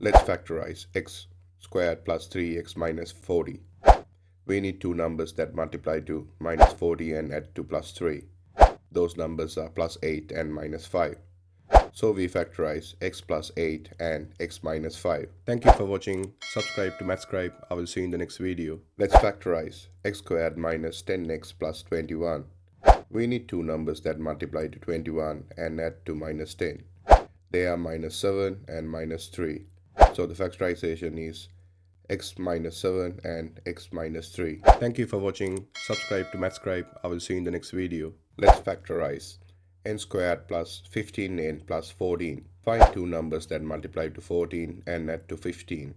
Let's factorize x squared plus 3x minus 40. We need two numbers that multiply to minus 40 and add to plus 3. Those numbers are plus 8 and minus 5. So we factorize x plus 8 and x minus 5. Thank you for watching. Subscribe to Scribe. I will see you in the next video. Let's factorize x squared minus 10x plus 21. We need two numbers that multiply to 21 and add to minus 10. They are minus 7 and minus 3. So the factorization is x minus 7 and x minus 3. Thank you for watching. Subscribe to Scribe. I will see you in the next video. Let's factorize n squared plus 15n plus 14. Find two numbers that multiply to 14 and add to 15.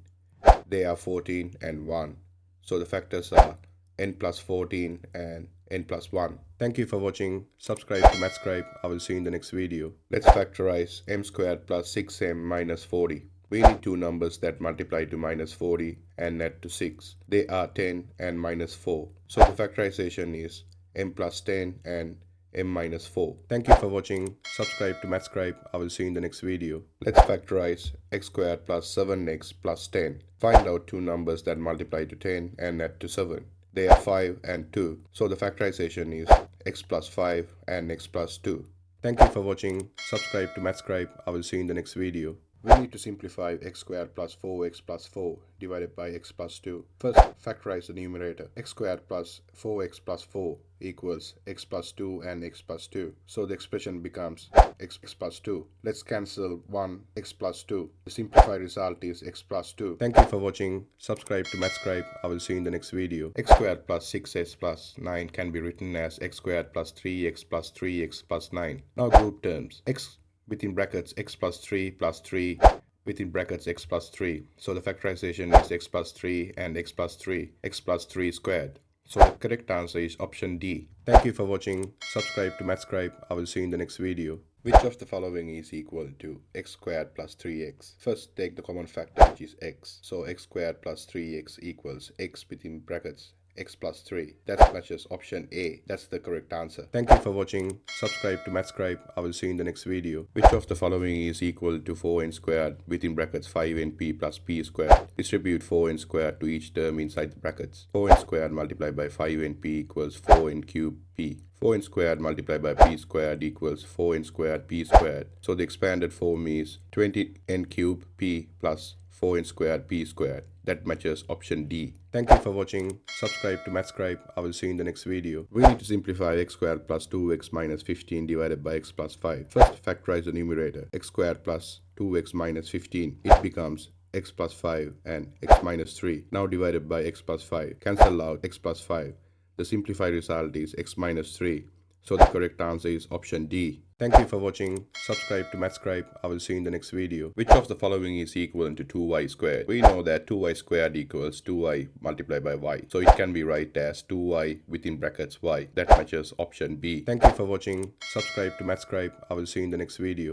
They are 14 and 1. So the factors are n plus 14 and n plus 1. Thank you for watching. Subscribe to Scribe. I will see you in the next video. Let's factorize m squared plus 6m minus 40. We need two numbers that multiply to minus 40 and add to 6. They are 10 and minus 4. So the factorization is m plus 10 and m minus 4. Thank you for watching. Subscribe to Scribe. I will see you in the next video. Let's factorize x squared plus 7x plus 10. Find out two numbers that multiply to 10 and add to 7. They are 5 and 2. So the factorization is x plus 5 and x plus 2. Thank you for watching. Subscribe to Scribe. I will see you in the next video. We need to simplify x squared plus 4x plus 4 divided by x plus 2. First, factorize the numerator. X squared plus 4x plus 4 equals x plus 2 and x plus 2. So the expression becomes x plus 2. Let's cancel 1 x plus 2. The simplified result is x plus 2. Thank you for watching. Subscribe to Scribe. I will see you in the next video. X squared plus 6x plus 9 can be written as x squared plus 3x plus 3x plus 9. Now group terms. X within brackets x plus 3 plus 3 within brackets x plus 3. So the factorization is x plus 3 and x plus 3, x plus 3 squared. So the correct answer is option D. Thank you for watching. Subscribe to Scribe. I will see you in the next video. Which of the following is equal to x squared plus 3x? First, take the common factor, which is x. So x squared plus 3x equals x within brackets x plus 3. That matches option A. That's the correct answer. Thank you for watching. Subscribe to Scribe. I will see you in the next video. Which of the following is equal to 4n squared within brackets 5np plus p squared? Distribute 4n squared to each term inside the brackets. 4n squared multiplied by 5np equals 4n cubed p. 4n squared multiplied by p squared equals 4n squared p squared. So the expanded form is 20n cubed p plus 4n squared p squared. That matches option D. Thank you for watching. Subscribe to Scribe. I will see you in the next video. We need to simplify x squared plus 2x minus 15 divided by x plus 5. First, factorize the numerator. X squared plus 2x minus 15. It becomes x plus 5 and x minus 3. Now divided by x plus 5. Cancel out x plus 5. The simplified result is x minus 3. So the correct answer is option D. Thank you for watching. Subscribe to Scribe. I will see you in the next video. Which of the following is equal to 2y squared? We know that 2y squared equals 2y multiplied by y. So it can be written as 2y within brackets y. That matches option B. Thank you for watching. Subscribe to Scribe. I will see you in the next video.